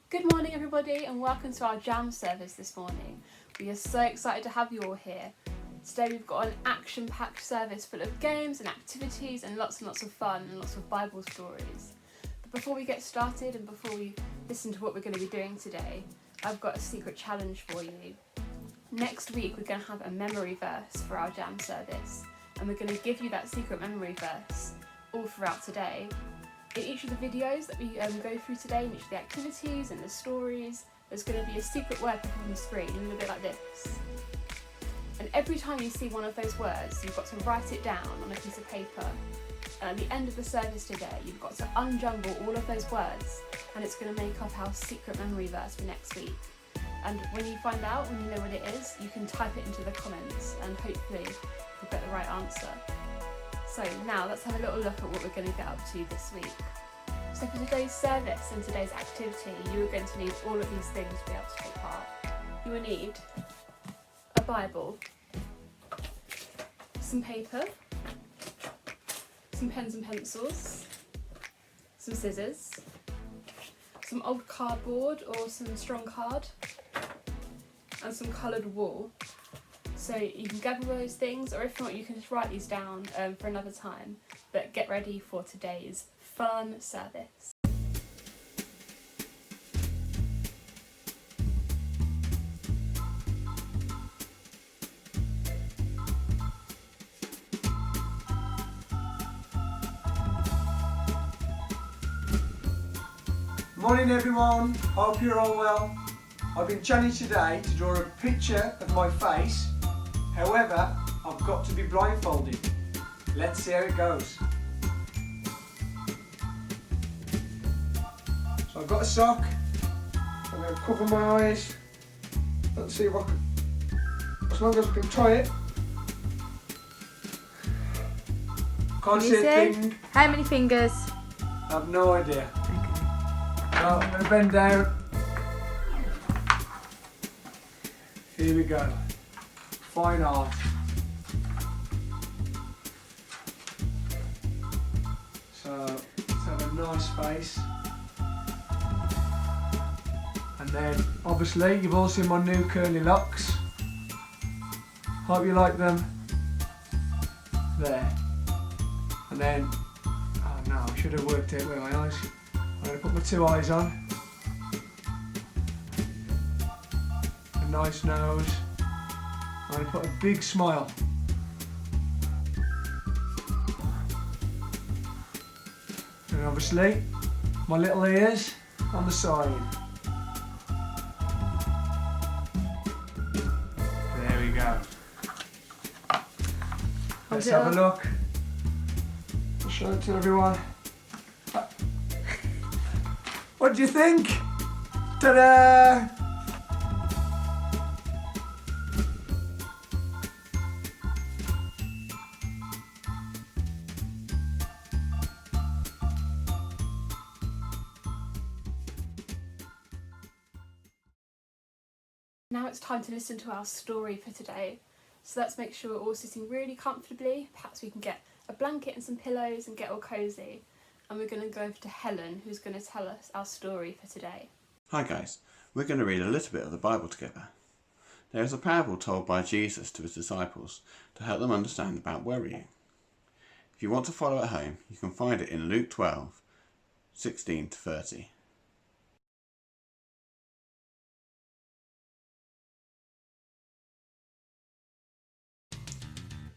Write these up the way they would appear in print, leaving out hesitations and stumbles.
Good morning everybody and welcome to our jam service this morning. We are so excited to have you all here. Today we've got an action-packed service full of games and activities and lots of fun and lots of Bible stories. But before we get started and before we listen to what we're going to be doing today, I've got a secret challenge for you. Next week we're going to have a memory verse for our jam service and we're going to give you that secret memory verse all throughout today. In each of the videos that we go through today, in each of the activities and the stories, there's going to be a secret word up on the screen, a little bit like this. And every time you see one of those words, you've got to write it down on a piece of paper. And at the end of the service today, you've got to unjumble all of those words, and it's going to make up our secret memory verse for next week. And when you find out, when you know what it is, you can type it into the comments, and hopefully you'll get the right answer. So now let's have a little look at what we're going to get up to this week. So for today's service and today's activity, you are going to need all of these things to be able to take part. You will need a Bible, some paper, some pens and pencils, some scissors, some old cardboard or some strong card, and some coloured wool. So you can gather those things, or if not, you can just write these down for another time. But get ready for today's fun service. Morning everyone, hope you're all well. I've been challenged today to draw a picture of my face. However, I've got to be blindfolded. Let's see how it goes. So I've got a sock. I'm going to cover my eyes. Let's see what, as long as I can try it. Can't see a thing. How many fingers? I have no idea. So I'm going to bend down. Here we go. Fine art. So let's have a nice face. And then obviously you've all seen my new curly locks. Hope you like them. There. And then, oh no, I should have worked out where my eyes. I'm going to put my two eyes on. A nice nose. I'm going to put a big smile. And obviously, my little ears. on the side. There we go. Let's have a look. I'll show it to everyone. What do you think? Ta-da! Now it's time to listen to our story for today. So let's make sure we're all sitting really comfortably. Perhaps we can get a blanket and some pillows and get all cosy. And we're going to go over to Helen, who's going to tell us our story for today. Hi guys, we're going to read a little bit of the Bible together. There is a parable told by Jesus to his disciples to help them understand about worrying. If you want to follow at home, you can find it in Luke 12, 16 to 30.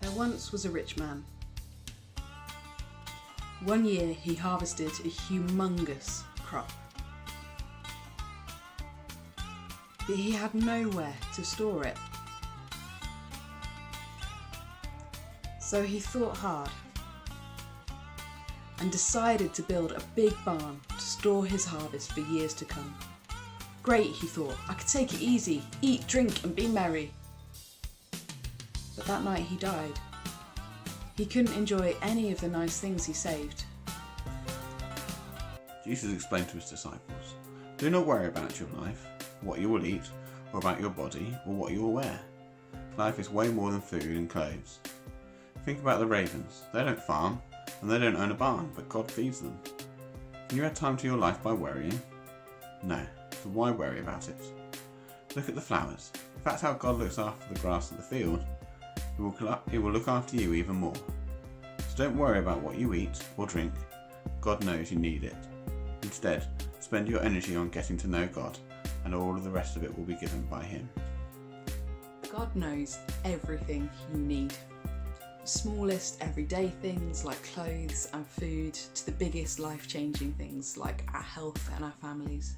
There once was a rich man. One year he harvested a humongous crop. But he had nowhere to store it. So he thought hard and decided to build a big barn to store his harvest for years to come. Great, he thought, I could take it easy, eat, drink and be merry. But that night he died. He couldn't enjoy any of the nice things he saved. Jesus explained to his disciples, "Do not worry about your life, what you will eat, or about your body, or what you will wear. Life is way more than food and clothes. Think about the ravens. They don't farm, and they don't own a barn, but God feeds them. Can you add time to your life by worrying? No, so why worry about it? Look at the flowers. If that's how God looks after the grass of the field, He will look after you even more. So don't worry about what you eat or drink. God knows you need it. Instead, spend your energy on getting to know God, and all of the rest of it will be given by Him." God knows everything you need. Smallest everyday things like clothes and food to the biggest life-changing things like our health and our families.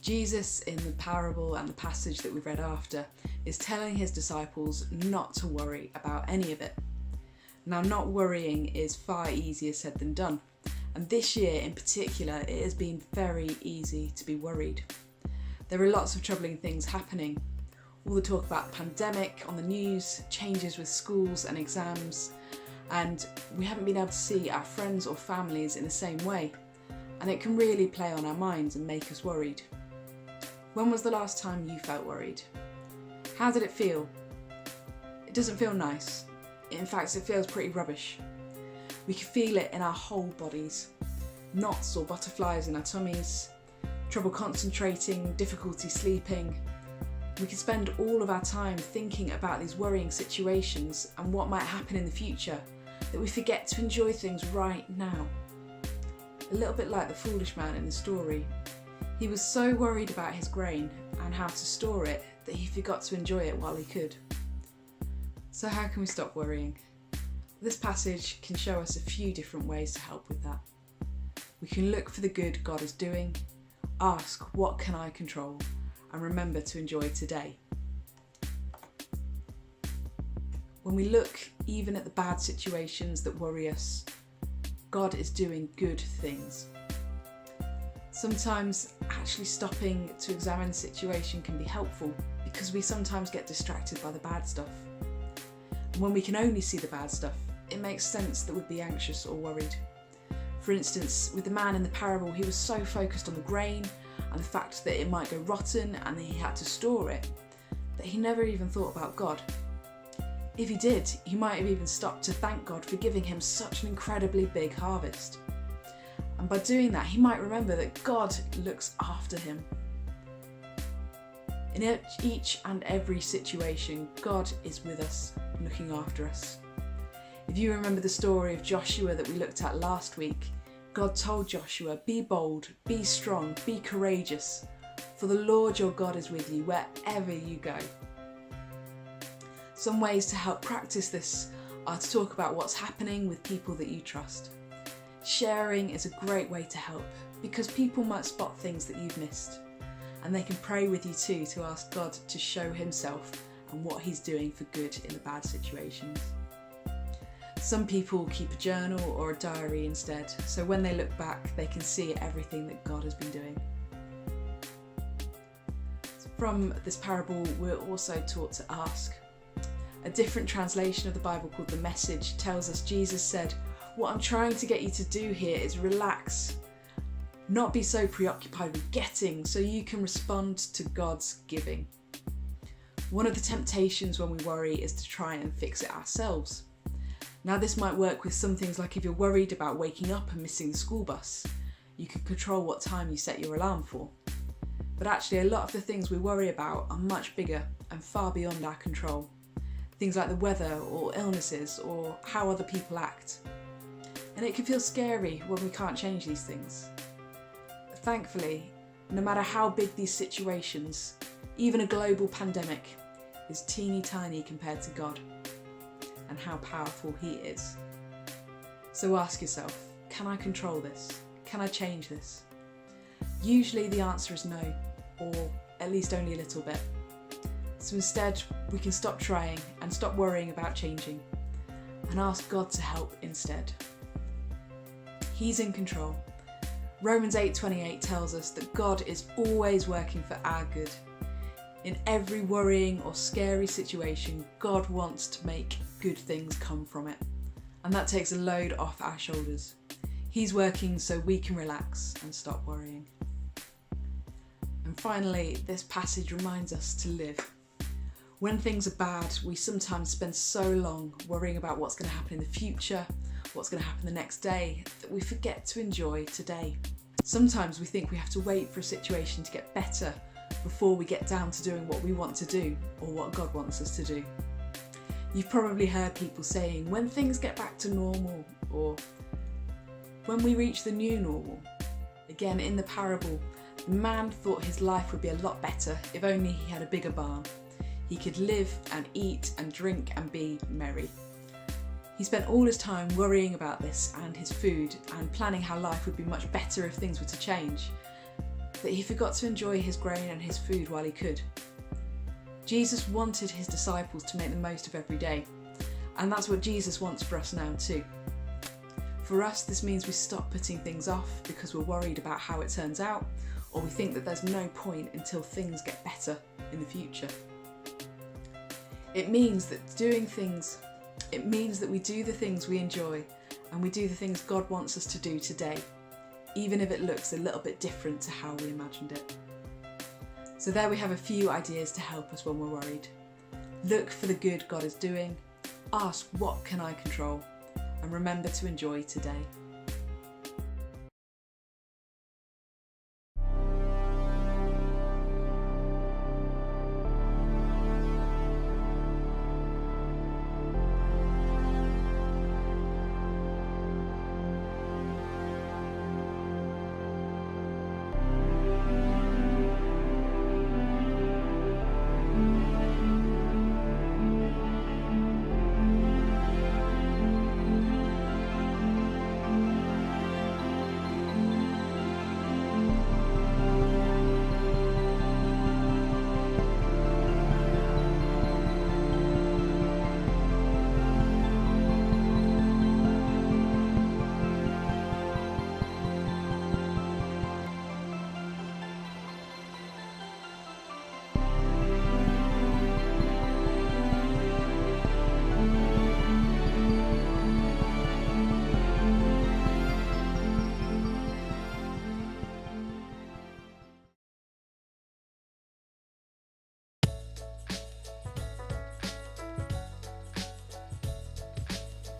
Jesus, in the parable and the passage that we've read after, is telling his disciples not to worry about any of it. Now, not worrying is far easier said than done, and this year in particular it has been very easy to be worried. There are lots of troubling things happening. All the talk about pandemic on the news, changes with schools and exams, and we haven't been able to see our friends or families in the same way, and it can really play on our minds and make us worried. When was the last time you felt worried? How did it feel? It doesn't feel nice. In fact, it feels pretty rubbish. We can feel it in our whole bodies. Knots or butterflies in our tummies, trouble concentrating, difficulty sleeping. We can spend all of our time thinking about these worrying situations and what might happen in the future, that we forget to enjoy things right now. A little bit like the foolish man in the story. He was so worried about his grain and how to store it that he forgot to enjoy it while he could. So how can we stop worrying? This passage can show us a few different ways to help with that. We can look for the good God is doing, ask what can I control, and remember to enjoy today. When we look even at the bad situations that worry us, God is doing good things. Sometimes actually stopping to examine the situation can be helpful because we sometimes get distracted by the bad stuff. And when we can only see the bad stuff, it makes sense that we'd be anxious or worried. For instance, with the man in the parable, he was so focused on the grain and the fact that it might go rotten and that he had to store it, that he never even thought about God. If he did, he might have even stopped to thank God for giving him such an incredibly big harvest. And by doing that, he might remember that God looks after him. In each and every situation, God is with us, looking after us. If you remember the story of Joshua that we looked at last week, God told Joshua, "Be bold, be strong, be courageous, for the Lord your God is with you wherever you go." Some ways to help practice this are to talk about what's happening with people that you trust. Sharing is a great way to help because people might spot things that you've missed, and they can pray with you too to ask God to show himself and what he's doing for good in the bad situations. Some people keep a journal or a diary instead, so when they look back they can see everything that God has been doing. From this parable we're also taught to ask. A different translation of the Bible called The Message tells us Jesus said, "What I'm trying to get you to do here is relax, not be so preoccupied with getting so you can respond to God's giving." One of the temptations when we worry is to try and fix it ourselves. Now this might work with some things, like if you're worried about waking up and missing the school bus, you can control what time you set your alarm for. But actually a lot of the things we worry about are much bigger and far beyond our control. Things like the weather or illnesses or how other people act. And it can feel scary when we can't change these things. Thankfully, no matter how big these situations, even a global pandemic is teeny tiny compared to God and how powerful he is. So ask yourself, can I control this? Can I change this? Usually the answer is no, or at least only a little bit. So instead, we can stop trying and stop worrying about changing and ask God to help instead. He's in control. Romans 8:28 tells us that God is always working for our good. In every worrying or scary situation, God wants to make good things come from it. And that takes a load off our shoulders. He's working so we can relax and stop worrying. And finally, this passage reminds us to live. When things are bad, we sometimes spend so long worrying about what's going to happen in the future, what's going to happen the next day, that we forget to enjoy today. Sometimes we think we have to wait for a situation to get better before we get down to doing what we want to do or what God wants us to do. You've probably heard people saying, when things get back to normal, or when we reach the new normal. Again, in the parable, the man thought his life would be a lot better if only he had a bigger barn. He could live and eat and drink and be merry. He spent all his time worrying about this and his food and planning how life would be much better if things were to change, that he forgot to enjoy his grain and his food while he could. Jesus wanted his disciples to make the most of every day, and that's what Jesus wants for us now too. For us, this means we stop putting things off because we're worried about how it turns out, or we think that there's no point until things get better in the future. It means that we do the things we enjoy and we do the things God wants us to do today, even if it looks a little bit different to how we imagined it. So there we have a few ideas to help us when we're worried. Look for the good God is doing, ask what can I control, and remember to enjoy today.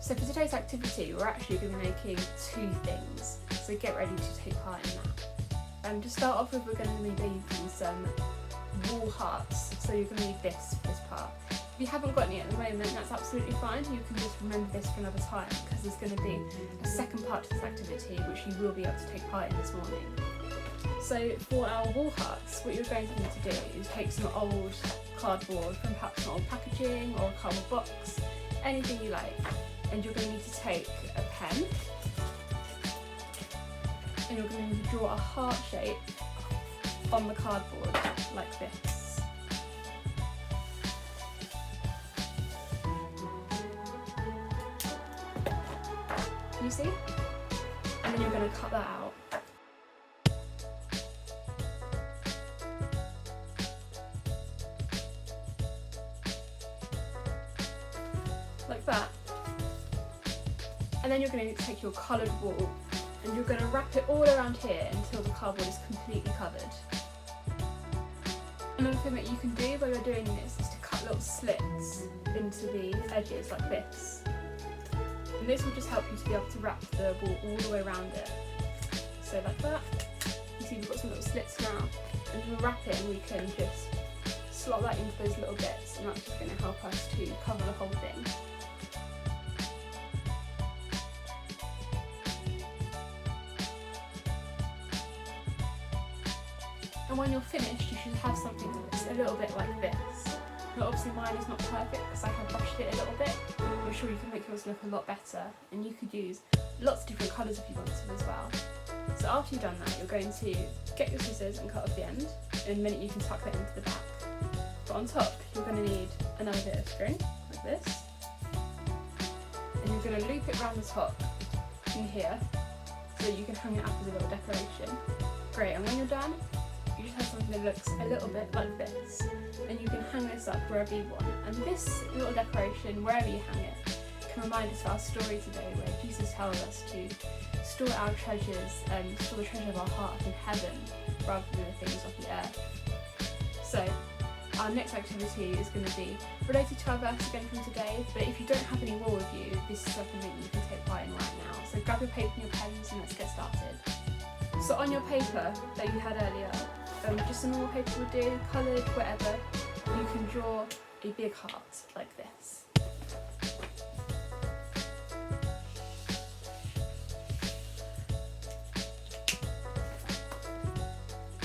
So for today's activity, we're actually going to be making two things, so get ready to take part in that. To start off with, we're going to be making some wall hearts, so you're going to need this for this part. If you haven't got any at the moment, that's absolutely fine. You can just remember this for another time, because there's going to be a second part to this activity which you will be able to take part in this morning. So for our wall hearts, what you're going to need to do is take some old cardboard from perhaps an old packaging or a cardboard box, anything you like, and you're going to need to take a pen, and you're going to draw a heart shape on the cardboard like this. Can you see? And then you're going to cut that out. Like that. And then you're going to take your coloured wall and you're going to wrap it all around here until the cardboard is completely covered. Another thing that you can do while you're doing this is to cut little slits into the edges like this. And this will just help you to be able to wrap the ball all the way around it. So like that. You see we've got some little slits now. And we'll wrap it and we can just slot that into those little bits, and that's just going to help us to cover the whole thing. And when you're finished, you should have something that's a little bit like this. Now obviously mine is not perfect because I have brushed it a little bit. I'm sure you can make yours look a lot better, and you could use lots of different colours if you want to as well. So after you've done that, you're going to get your scissors and cut off the end. In a minute you can tuck that into the back. But on top, you're going to need another bit of string, like this. And you're going to loop it around the top in here, so that you can hang it up as a little decoration. Great, and when you're done, you just have something that looks a little bit like this, and you can hang this up wherever you want. And this little decoration, wherever you hang it, can remind us of our story today, where Jesus tells us to store our treasures and store the treasure of our heart in heaven rather than the things of the earth. So our next activity is going to be related to our verse again from today, but if you don't have any more with you, this is something that you can take part in right now. So grab your paper and your pens and let's get started. So on your paper that you had earlier, just a normal paper would do, coloured, whatever, you can draw a big heart like this.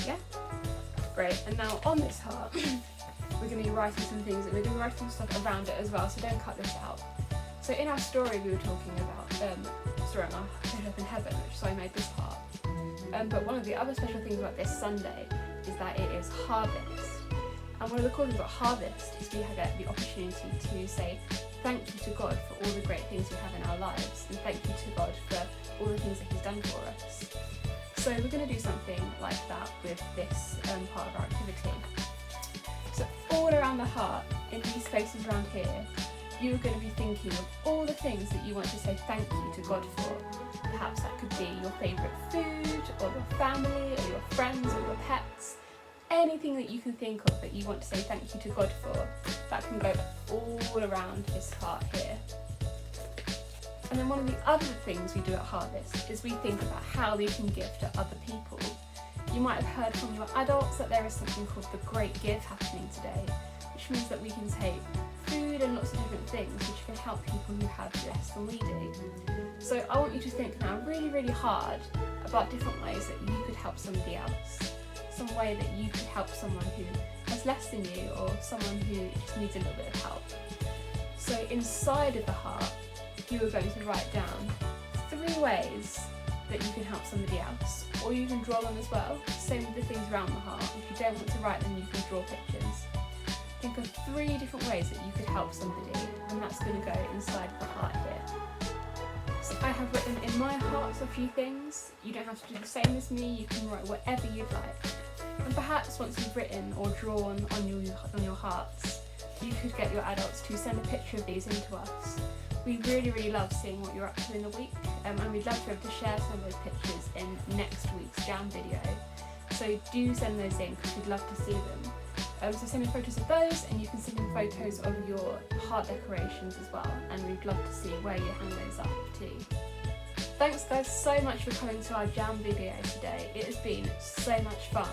Yeah? Great, and now on this heart, we're going to be writing some things, and we're going to be writing stuff around it as well, so don't cut this out. So in our story we were talking about storing our treasure up in heaven, which is why I made this part. But one of the other special things about this Sunday is that it is harvest. And one of the cool things about harvest is we get the opportunity to say thank you to God for all the great things we have in our lives, and thank you to God for all the things that He's done for us. So we're going to do something like that with this part of our activity. So all around the heart, in these spaces around here, you're going to be thinking of all the things that you want to say thank you to God for. Perhaps that could be your favourite food, or your family, or your friends, or your pets. Anything that you can think of that you want to say thank you to God for, that can go all around this heart here. And then one of the other things we do at Harvest is we think about how we can give to other people. You might have heard from your adults that there is something called the Great Give happening today, which means that we can take food and lots of different things which can help people who have less than we do. So I want you to think now really, really hard about different ways that you could help somebody else. Some way that you could help someone who has less than you, or someone who just needs a little bit of help. So inside of the heart, you are going to write down 3 ways that you can help somebody else, or you can draw them as well. Same with the things around the heart. If you don't want to write them, you can draw pictures. Think of 3 different ways that you could help somebody, and that's going to go inside the heart here. So I have written in my heart a few things. You don't have to do the same as me, you can write whatever you'd like. And perhaps once you've written or drawn on your hearts, you could get your adults to send a picture of these into us. We really, really love seeing what you're up to in the week, and we'd love to be able to share some of those pictures in next week's Jam video. So do send those in because we'd love to see them. So send me photos of those, and you can send in photos of your heart decorations as well, and we'd love to see where you hang those up too. Thanks guys so much for coming to our Jam video today. It has been so much fun.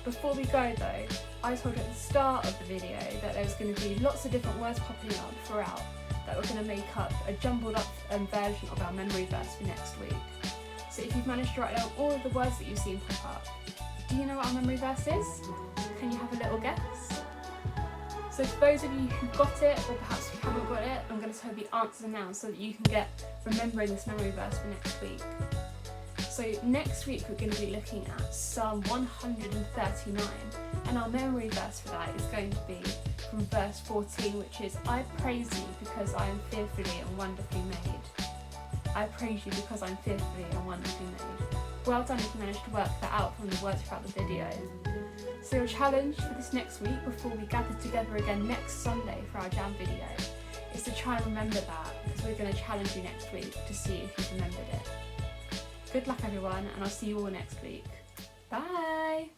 Before we go though, I told you at the start of the video that there was going to be lots of different words popping up throughout that we're going to make up a jumbled up version of our memory verse for next week. So if you've managed to write down all of the words that you've seen pop up, do you know what our memory verse is? Can you have a little guess? So for those of you who've got it, or perhaps who haven't got it, I'm going to tell you the answer now so that you can get remembering this memory verse for next week. So next week we're going to be looking at Psalm 139, and our memory verse for that is going to be from verse 14, which is, I praise you because I am fearfully and wonderfully made. I praise you because I'm fearfully and wonderfully made. Well done if you managed to work that out from the words throughout the video. So your challenge for this next week, before we gather together again next Sunday for our jam video, is to try and remember that, because we're going to challenge you next week to see if you've remembered it. Good luck everyone, and I'll see you all next week. Bye!